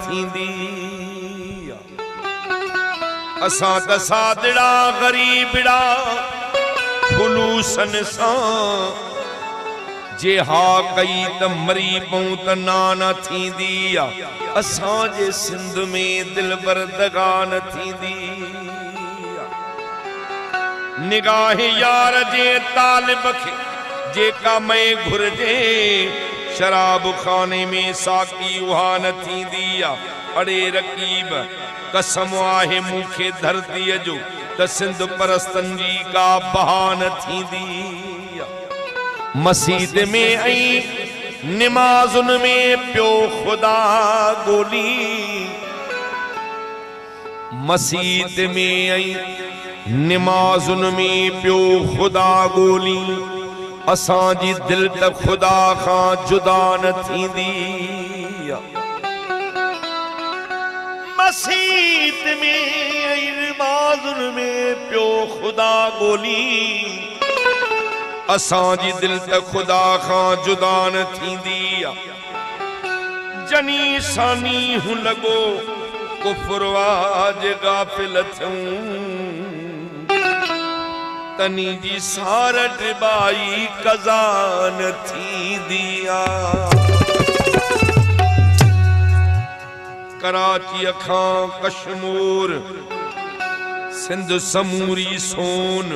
थींदी असां त सादड़ा गरीबड़ा खुलूसन सां जे हा कई त मरी पऊं त नाना थींदी असां जे सिंध में दिल बर दगा न थींदी निगाह यार जे तालिब खे जेका मैं घुरजे शराब खाने में साकी उहा न थींदी अड़े रकीब कसम आहे मूंखे धरतीअ जो त सिंध परस्तन जी का बहान थींदी मस्जिद में ऐं निमाज़ुन में पियो खुदा गोली मस्जिद में ऐं निमाज़ुन में पियो खुदा गोली असां जी दिल त खुदा खां जुदा न थींदी मस्जिद में नमाज़ुन में पियो खुदा गोली असां जी दिल त खुदा खां जुदा न थींदी जनी सानी हूं लॻो कुफर वाज गाफ़िल थियूं तनी जी सार टिबाई कज़ा न थींदी कराची खां कश्मीर सिंध समूरी सोन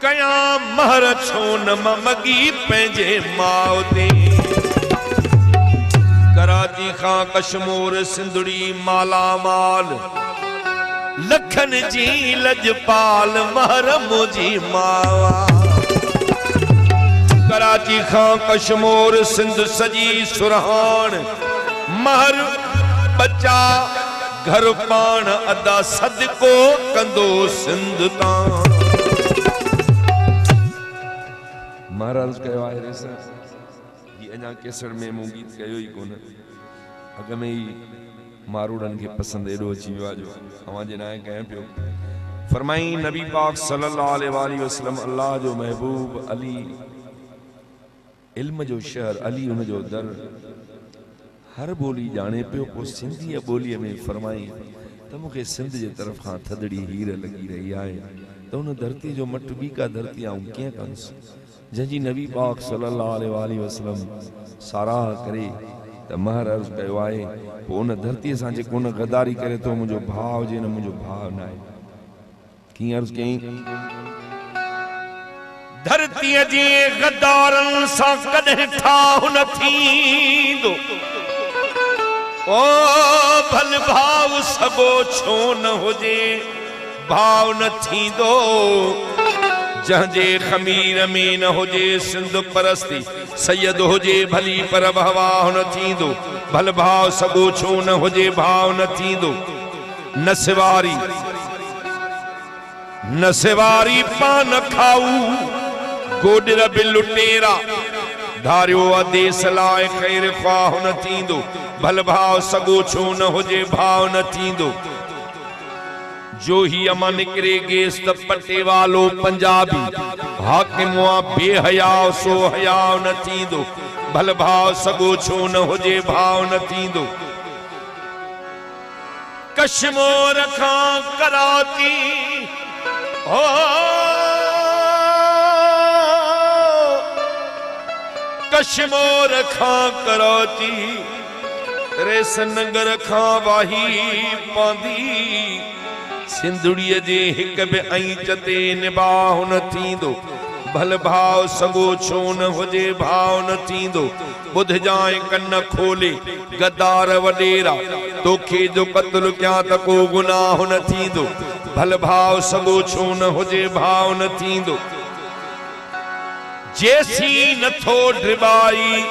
कया महर छो न मगी पंहिंजे माउ ते कराची खां कश्मीर सिंधड़ी माला माल लखन जी लजपाल महर मुझी मावा कराची खां कश्मीर सिंध सजी सुरहान महर बच्चा घर पान अदा सदको कंदो सिंध तां महाराज कयो आहे रे सर ये अञा केसर में मूं गीत कयो ई कोन अग में ही मारूड़न के पसंद एडो अची वियो जो अवां जे नाए कह पियो फरमाई नबी पाक सल्लल्लाहु अलैहि वसल्लम अल्लाह जो महबूब अली इल्म जो शहर अली उन जो दर हर बोली जाने पियो पो सिंधी बोली में फरमाई त मूंखे सिंध जे तरफ खां थदड़ी हीर लगी रही आहे त उन धरती जो मट बी का धरती आऊं कीअं कंसि जंहिंजी नबी पाक सल्लल्लाहु अलैहि वसल्लम साराह करे त महर अर्ज़ कयो आहे पोइ उन धरतीअ सां जेको न गदारी करे थो मुंहिंजो भाउ हुजे न मुंहिंजो भाउ न आहे कीअं अर्ज़ कयईं धरतीअ जे गदारनि सां कॾहिं ठाह न थींदो ओ भल भाउ सॻो छो न हुजे भाउ न थींदो जंहिंजे खमीर में न हुजे सिंध परस्ती सैयद हुजे भली पर भवाह न थींदो भल भाव सॻो छो न हुजे भाव न थींदो नसवारी पान खाऊ गोडर बि लुटेरा धारियो देश लाइ ख़ैर ख्वाह न थींदो भल भाव सॻो छो न हुजे भाव न थींदो जो ही अमा निकरे गेस त पटे वालो पंजाबी हाकिम बेहया सो हया न थींदो भल भाव सॻो छो न हुजे भाव न थींदो कश्मीर खां कराची हो कश्मीर खां कराची रेस नगर खां वाही पांदी सिंधड़ीअ जे हिक बि ऐंच ते निबाह न थींदो भल भाव सॻो छो न हुजे भाव न थींदो ॿुध जाए कन खोले गद्दार वॾेरा तोखे जो क़त्ल कयां त को गुनाह न थींदो भल भाव सॻो छो न हुजे भाव न थींदो जेसी नथो ड्रिबाई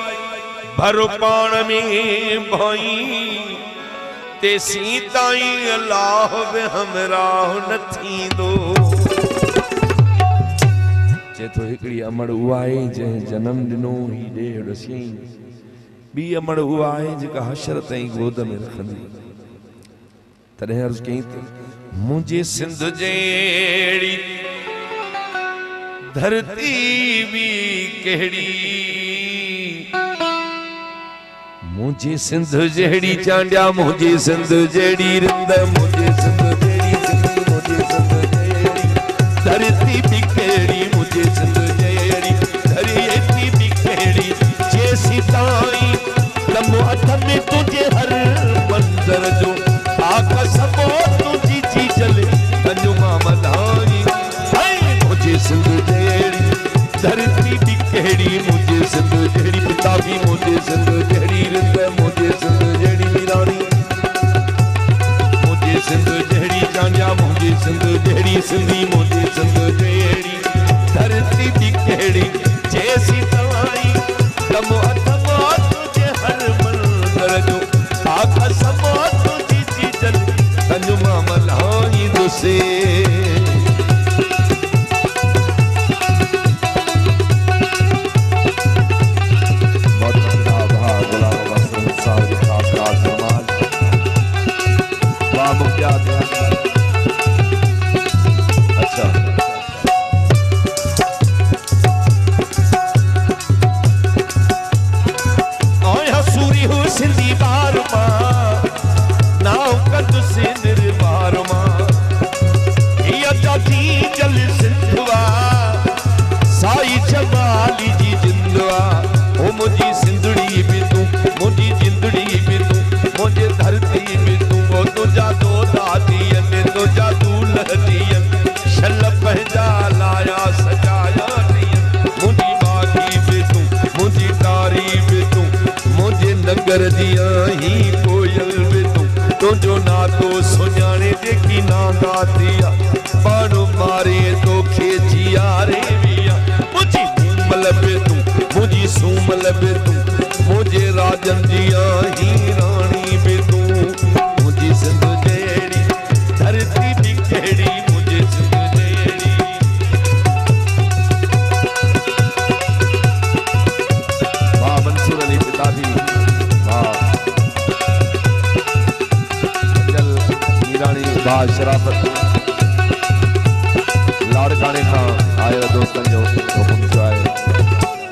भर पाण में भाई तेसी ताईं अल्लाह बि हमराह न थींदो चेतो हिकड़ी अमड़ उहा आहे जंहिं जन्म ॾिनो ही ॾेढ सईं ॿी अमड़ उहा आहे जेका हशर ताईं गोद में रखंदी तॾहिं अर्ज़ कयईं त मुंहिंजे सिंध जहिड़ी धरती बि कहिड़ी मुझे सिंध जेड़ी चांडिया मुझे सिंध जेड़ी रिंद मुझे सिंध जेड़ी सिंधी मुझे सिंध जेड़ी धरती बिखेड़ी मुझे सिंध जेड़ी धरती बिखेड़ी जैसी ताई लम्बो हथ में तुझे हर मंजर जो आका सबो तुझी जी चले कंजुमा मधाई मुझे सिंध जेड़ी धरती बिखेड़ी मुझे सिंध जेड़ी पिता भी मुझे सिंध जेड़ी रिंद मुझे सिंध जेड़ी मीरानी मुझे सिंध जेड़ी चांडिया मुझे सिंध जेड़ी सिंधी मुझे सिंध जेड़ी धरती बिखेड़ी जैसी तवाई तमो अथमो तुझे हर मंजर जो आका सबो तुझी जी चल कंजुमा मल्हाई दुसे अच्छा आया सूरी हो सिंधी बार नाव कद से निर्बार चाची जल सिंधवा साई जमाली जी जिंदवा ओ मुझी सिंधड़ी भी तू मुझी जिंदड़ी भी तू मुझे धरती भी तू वो तुझा दो दादियन तुझा दूल्ह दियन शल पहजा लाया सजाया दियन मुझी बागी भी तू मुझी तारी भी तू मुझे नगर दिया ही कोयल भी तू तुझो ना तो सुजाने देखी ना गातिया पाणो मारे तो खेचिया रे विया मुझी मूमल भी तू मुझी सूमल भी तू मुझे राजन दिया ही रानी भी तू मुझी सिंध जेड़ी धरती बिखेड़ी मुझे सिंध जेड़ी वाह मंसूर अली पिता भी वाह जल मीरानी वाह शराफत लाड़काने का आए दोस्तन जो हुकुम जो आए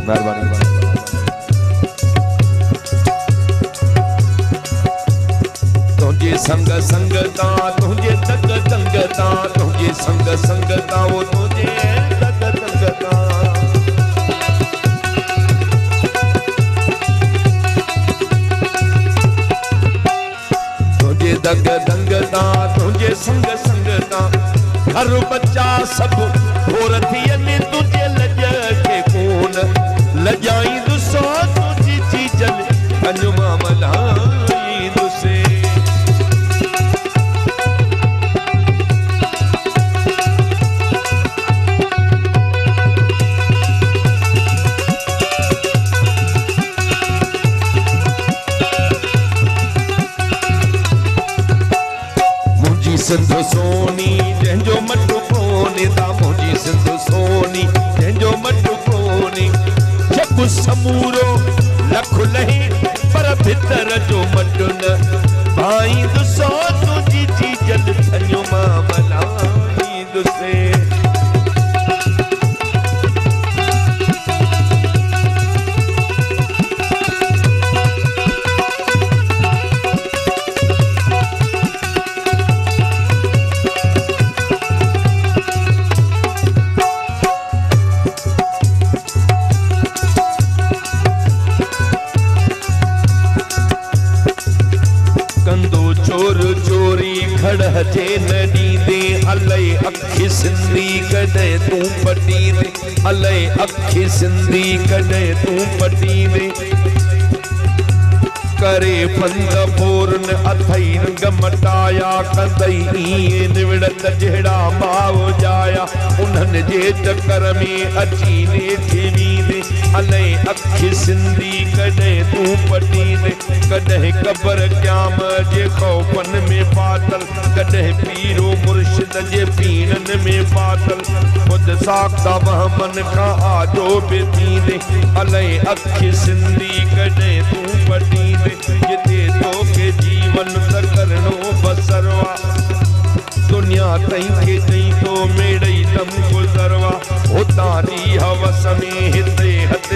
मेहरबानी तुझे संग संगता तुझे तक तंगता तुझे संग संगता वो तुझे तक तंगता तुझे दग दंगता तुझे संग संगता घर बच्चा सब औरतियन तुझे लज के कौन लजाई दुसो तुझी चीजल कंजुमा मल्हाई दुसे सिंध सोनी जंहिंजो मटु कोने ता मुंहिंजी सिंध सोनी जंहिंजो मटु कोने जग समूरो लख लही पर भितर जो मटु न भाई दुसो तुझी चीजल थञो मां मल्हाई दुसे जे नदी दे अलई अखी सिंधी कदे तू पटी दे अलई अखी सिंधी कदे तू पटी दे करे पंद पूरन अथई रंग मटाया कंदई ई निवड़त जेड़ा माव जाया उन्हन जे चक्कर में अची ने थी दे अलई अखी सिंधी कदे तू पटी दे कदे कबर क्याम जे खौफन में पातल कदे पीरो मुर्शिद जे पीनन में पातल खुद साख्ता वहमन का आजो बेती दे अलई अखी सिंधी कदे तू पटी दे जिते तो के जीवन करनो बसरवा दुनिया तई के तई तो मेड़ई दम गुजरवा होता दी हवस में हिते हथ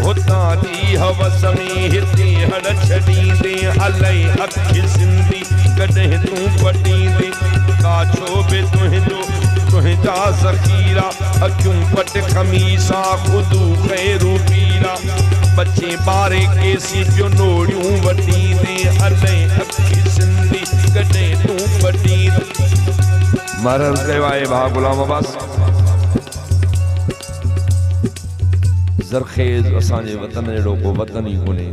हुतां दी हवस में हिते हड़ छॾींदे हलई अखि सिंधी कॾहिं तूं पटींदे काछो बि तुंहिंजा ज़ख़ीरा अखियूं पट खमीसा ख़ुदू ख़ैरू पीरा बचे ॿारे केसी पियो नोड़ियूं वटींदे हलई अखि सिंधी कॾहिं तूं पटींदे। मरल कयो आहे भाउ गुलाम अब्बास ज़रखेज़ असांजे वतन जहिड़ो को वतन ई कोन्हे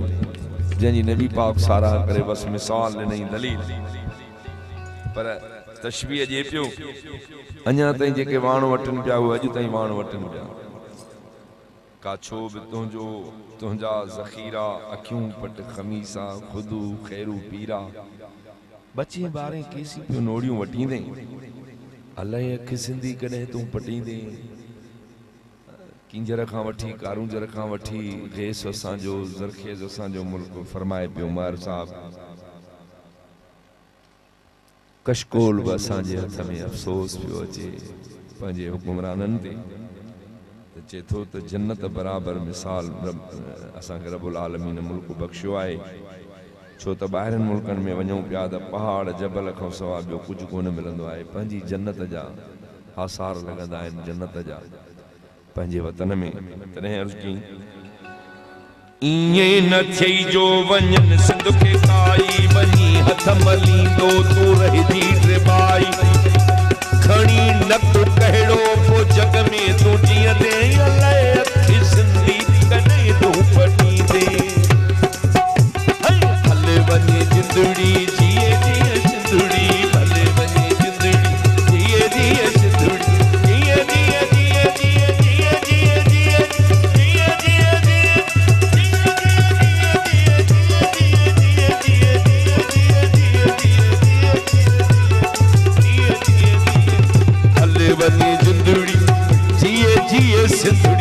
जंहिंजी नबी पाक साराह करे बस मिसाल ॾिनई दलील पर तशबीह जे पियो अञा ताईं जेके वाण वटनि पिया उहे अॼु ताईं वाण वटनि पिया काछो बि तुंहिंजा ज़ख़ीरा अखियूं पट खमीसा ख़ुदू ख़ैरू पीरा बचे ॿारहें केसी पियो नोड़ियूं वटींदे अलाए अखि सिंधी कॾहिं तूं पटींदे किंजर खां वठी कारूंजर खां वठी गैस असांजो ज़रखेज़ असांजो मुल्क फरमाए पियो मार साहब कशकोल बि असांजे हथ में अफ़सोस पियो अचे पंहिंजे हुकुमराननि ते त चए थो त जन्नत बराबरि मिसाल असांखे रब्बुल आलमीन मुल्क बख़्शियो आहे छो त ॿाहिरनि मुल्कनि में वञूं पिया त पहाड़ जबल खां सवाइ ॿियो कुझु कोन मिलंदो आहे पंहिंजी जन्नत जा आसार लॻंदा आहिनि जन्नत जा पंहिंजे वतन में तॾहिं अर्ज़ कई ईअं न थिए जो वञनि सिंध खे काई वञी हथ मलींदो तूं रहिजी ड्रिबाई खणी नक कहिड़ो को जग में तूं जीअंदे अलाए अखि सिंधी कॾहिं तूं पटींदे हले वञे जिंदड़ी जिए जिए सिंधड़ी भले वञे जिंदड़ी जिए जिए सिंधड़ी जिए जिए जिए जिए जिए जिए जिए जिए जिए जिए हले वञे जिंदड़ी जिए जिए सिंधड़ी